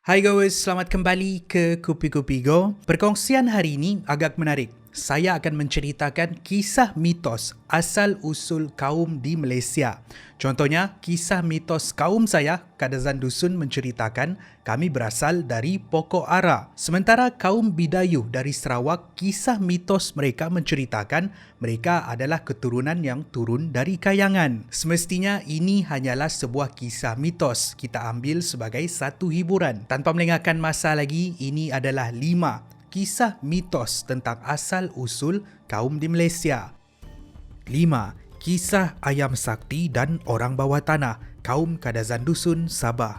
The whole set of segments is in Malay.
Hai guys, selamat kembali ke Kupi-Kupi Go. Perkongsian hari ini agak menarik. Saya akan menceritakan kisah mitos asal-usul kaum di Malaysia. Contohnya, kisah mitos kaum saya, Kadazan Dusun menceritakan kami berasal dari pokok ara. Sementara kaum Bidayuh dari Sarawak, kisah mitos mereka menceritakan mereka adalah keturunan yang turun dari kayangan. Semestinya ini hanyalah sebuah kisah mitos. Kita ambil sebagai satu hiburan. Tanpa melengahkan masa lagi, ini adalah 5 kisah mitos tentang asal-usul kaum di Malaysia. 5. Kisah Ayam Sakti dan Orang Bawah Tanah, kaum Kadazan Dusun, Sabah.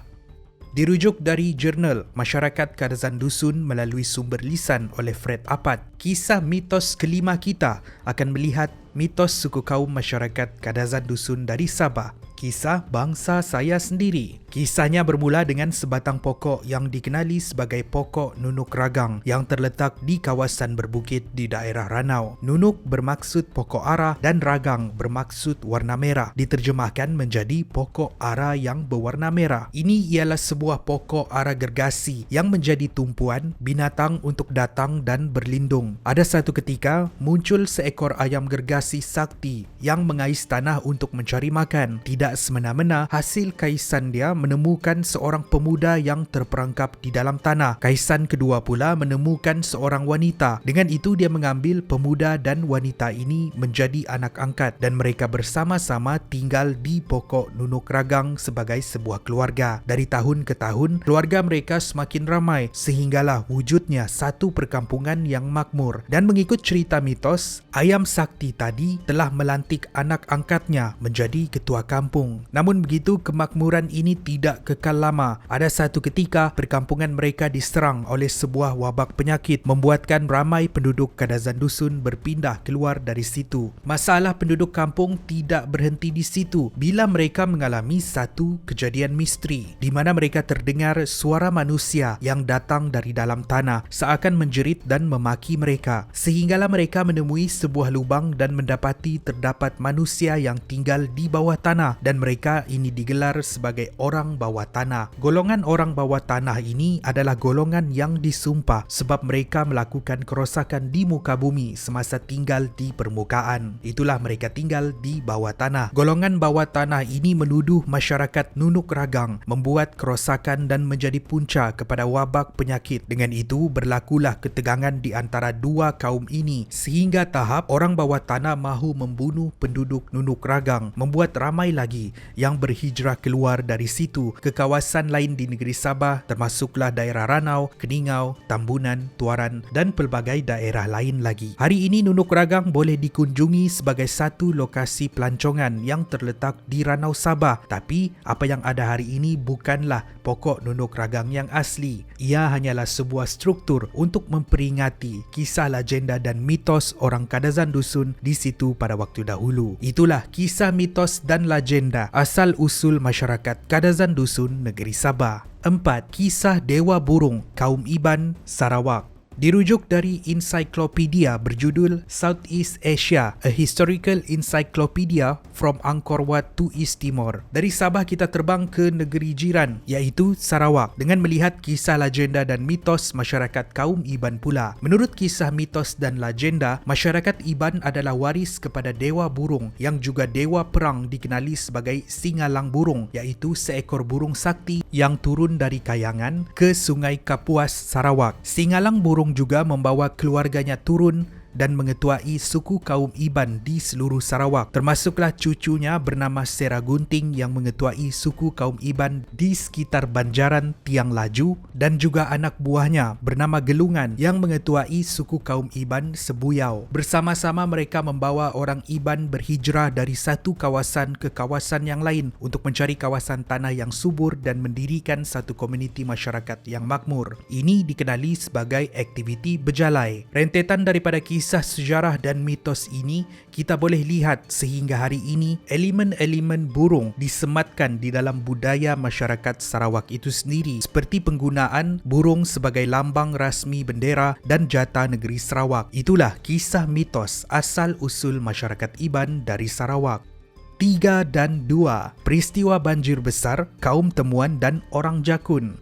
Dirujuk dari jurnal Masyarakat Kadazan Dusun melalui sumber lisan oleh Fred Apad, kisah mitos kelima kita akan melihat mitos suku kaum masyarakat Kadazan Dusun dari Sabah. Kisah bangsa saya sendiri. Kisahnya bermula dengan sebatang pokok yang dikenali sebagai pokok nunuk ragang yang terletak di kawasan berbukit di daerah Ranau. Nunuk bermaksud pokok ara dan ragang bermaksud warna merah. Diterjemahkan menjadi pokok ara yang berwarna merah. Ini ialah sebuah pokok ara gergasi yang menjadi tumpuan binatang untuk datang dan berlindung. Ada satu ketika muncul seekor ayam gergasi sakti yang mengais tanah untuk mencari makan. Tidak semena-mena, hasil kaisan dia menemukan seorang pemuda yang terperangkap di dalam tanah. Kaisan kedua pula menemukan seorang wanita. Dengan itu dia mengambil pemuda dan wanita ini menjadi anak angkat dan mereka bersama-sama tinggal di pokok nunuk ragang sebagai sebuah keluarga. Dari tahun ke tahun, keluarga mereka semakin ramai sehinggalah wujudnya satu perkampungan yang makmur. Dan mengikut cerita mitos, Ayam Sakti tadi telah melantik anak angkatnya menjadi ketua kampung. Namun begitu, kemakmuran ini tidak kekal lama. Ada satu ketika, perkampungan mereka diserang oleh sebuah wabak penyakit, membuatkan ramai penduduk Kadazan Dusun berpindah keluar dari situ. Masalah penduduk kampung tidak berhenti di situ bila mereka mengalami satu kejadian misteri, di mana mereka terdengar suara manusia yang datang dari dalam tanah, seakan menjerit dan memaki mereka. Sehinggalah mereka menemui sebuah lubang dan mendapati terdapat manusia yang tinggal di bawah tanah, dan mereka ini digelar sebagai orang bawah tanah. Golongan orang bawah tanah ini adalah golongan yang disumpah sebab mereka melakukan kerosakan di muka bumi semasa tinggal di permukaan. Itulah mereka tinggal di bawah tanah. Golongan bawah tanah ini menuduh masyarakat nunuk ragang membuat kerosakan dan menjadi punca kepada wabak penyakit. Dengan itu berlakulah ketegangan di antara dua kaum ini sehingga tahap orang bawah tanah mahu membunuh penduduk nunuk ragang, membuat ramai lagi yang berhijrah keluar dari situ ke kawasan lain di negeri Sabah, termasuklah daerah Ranau, Keningau, Tambunan, Tuaran dan pelbagai daerah lain lagi. Hari ini Nunuk Ragang boleh dikunjungi sebagai satu lokasi pelancongan yang terletak di Ranau, Sabah. Tapi apa yang ada hari ini bukanlah pokok Nunuk Ragang yang asli. Ia hanyalah sebuah struktur untuk memperingati kisah legenda dan mitos orang Kadazan Dusun di situ pada waktu dahulu. Itulah kisah mitos dan legenda asal-usul masyarakat Kadazan Dusun, negeri Sabah. 4. Kisah Dewa Burung, kaum Iban, Sarawak. Dirujuk dari ensiklopedia berjudul Southeast Asia, A Historical Encyclopedia from Angkor Wat to East Timor. Dari Sabah kita terbang ke negeri jiran, iaitu Sarawak, dengan melihat kisah legenda dan mitos masyarakat kaum Iban pula. Menurut kisah mitos dan legenda, masyarakat Iban adalah waris kepada Dewa Burung yang juga Dewa Perang dikenali sebagai Singalang Burung, iaitu seekor burung sakti yang turun dari kayangan ke Sungai Kapuas, Sarawak. Singalang Burung juga membawa keluarganya turun dan mengetuai suku kaum Iban di seluruh Sarawak. Termasuklah cucunya bernama Sera Gunting yang mengetuai suku kaum Iban di sekitar Banjaran Tiang Laju, dan juga anak buahnya bernama Gelungan yang mengetuai suku kaum Iban Sebuyau. Bersama-sama mereka membawa orang Iban berhijrah dari satu kawasan ke kawasan yang lain untuk mencari kawasan tanah yang subur dan mendirikan satu komuniti masyarakat yang makmur. Ini dikenali sebagai aktiviti berjalai. Rentetan daripada kisah sejarah dan mitos ini, kita boleh lihat sehingga hari ini elemen-elemen burung disematkan di dalam budaya masyarakat Sarawak itu sendiri, seperti penggunaan burung sebagai lambang rasmi bendera dan jata negeri Sarawak. Itulah kisah mitos asal-usul masyarakat Iban dari Sarawak. 3 dan 2. Peristiwa banjir besar, kaum Temuan dan orang Jakun.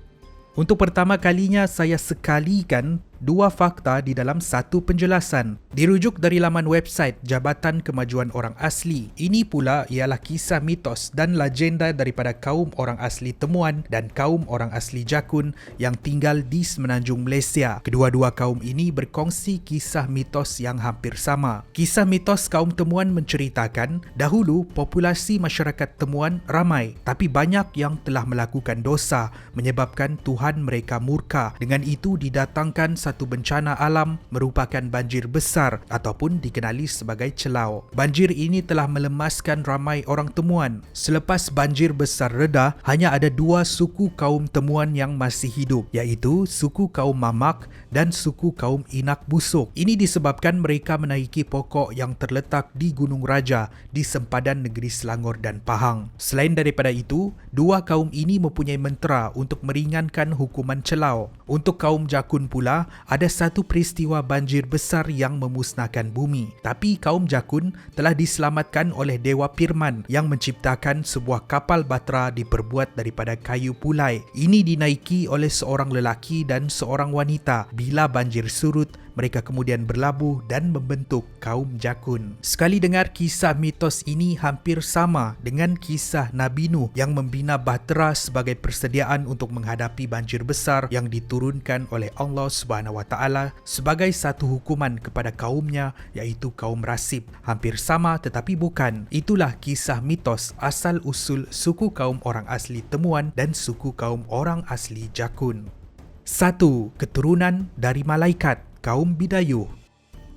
Untuk pertama kalinya saya sekalikan dua fakta di dalam satu penjelasan. Dirujuk dari laman website Jabatan Kemajuan Orang Asli. Ini pula ialah kisah mitos dan legenda daripada kaum orang asli Temuan dan kaum orang asli Jakun yang tinggal di semenanjung Malaysia. Kedua-dua kaum ini berkongsi kisah mitos yang hampir sama. Kisah mitos kaum Temuan menceritakan, dahulu populasi masyarakat Temuan ramai, tapi banyak yang telah melakukan dosa menyebabkan Tuhan mereka murka. Dengan itu didatangkan satu bencana alam merupakan banjir besar ataupun dikenali sebagai celau. Banjir ini telah melemaskan ramai orang Temuan. Selepas banjir besar reda, hanya ada dua suku kaum Temuan yang masih hidup, iaitu suku kaum Mamak dan suku kaum Inak Busuk. Ini disebabkan mereka menaiki pokok yang terletak di Gunung Raja di sempadan negeri Selangor dan Pahang. Selain daripada itu, dua kaum ini mempunyai mentera untuk meringankan hukuman celau. Untuk kaum Jakun pula, ada satu peristiwa banjir besar yang memusnahkan bumi. Tapi kaum Jakun telah diselamatkan oleh Dewa Pirman yang menciptakan sebuah kapal batera diperbuat daripada kayu pulai. Ini dinaiki oleh seorang lelaki dan seorang wanita. Bila banjir surut, mereka kemudian berlabuh dan membentuk kaum Jakun. Sekali dengar kisah mitos ini hampir sama dengan kisah Nabi Nuh yang membina bahtera sebagai persediaan untuk menghadapi banjir besar yang diturunkan oleh Allah SWT sebagai satu hukuman kepada kaumnya, iaitu kaum Rasib. Hampir sama tetapi bukan. Itulah kisah mitos asal-usul suku kaum orang asli Temuan dan suku kaum orang asli Jakun. 1. Keturunan dari malaikat kaum Bidayuh.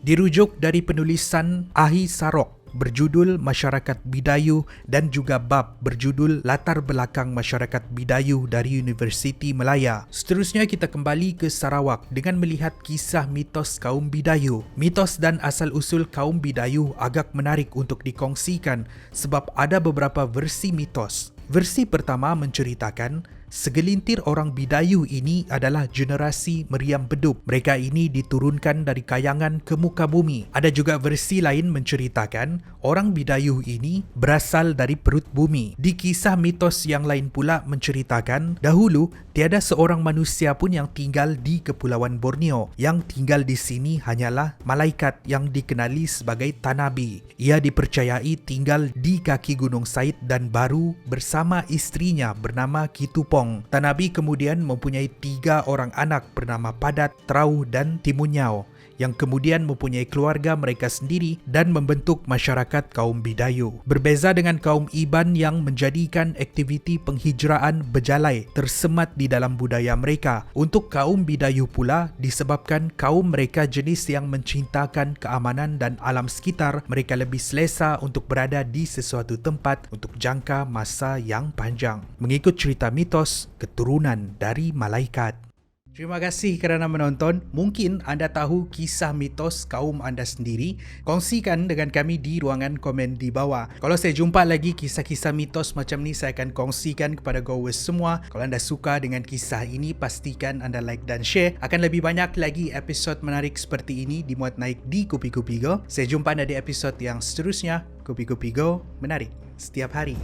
Dirujuk dari penulisan Ahi Sarok berjudul Masyarakat Bidayuh dan juga bab berjudul Latar Belakang Masyarakat Bidayuh dari Universiti Malaya. Seterusnya kita kembali ke Sarawak dengan melihat kisah mitos kaum Bidayuh. Mitos dan asal-usul kaum Bidayuh agak menarik untuk dikongsikan sebab ada beberapa versi mitos. Versi pertama menceritakan segelintir orang Bidayuh ini adalah generasi meriam bedup. Mereka ini diturunkan dari kayangan ke muka bumi. Ada juga versi lain menceritakan orang Bidayuh ini berasal dari perut bumi. Di kisah mitos yang lain pula menceritakan dahulu tiada seorang manusia pun yang tinggal di Kepulauan Borneo. Yang tinggal di sini hanyalah malaikat yang dikenali sebagai Tanabi. Ia dipercayai tinggal di kaki Gunung Said dan baru bersama istrinya bernama Kitupong. Tanabi kemudian mempunyai 3 orang anak bernama Padat, Trau dan Timunyau yang kemudian mempunyai keluarga mereka sendiri dan membentuk masyarakat kaum Bidayuh. Berbeza dengan kaum Iban yang menjadikan aktiviti penghijraan berjalai tersemat di dalam budaya mereka. Untuk kaum Bidayuh pula, disebabkan kaum mereka jenis yang mencintakan keamanan dan alam sekitar, mereka lebih selesa untuk berada di sesuatu tempat untuk jangka masa yang panjang. Mengikut cerita mitos, keturunan dari malaikat. Terima kasih kerana menonton. Mungkin anda tahu kisah mitos kaum anda sendiri. Kongsikan dengan kami di ruangan komen di bawah. Kalau saya jumpa lagi kisah-kisah mitos macam ni, saya akan kongsikan kepada goers semua. Kalau anda suka dengan kisah ini, pastikan anda like dan share. Akan lebih banyak lagi episod menarik seperti ini dimuat naik di Kopi Kopi Go. Saya jumpa anda di episod yang seterusnya. Kopi Kopi Go, menarik setiap hari.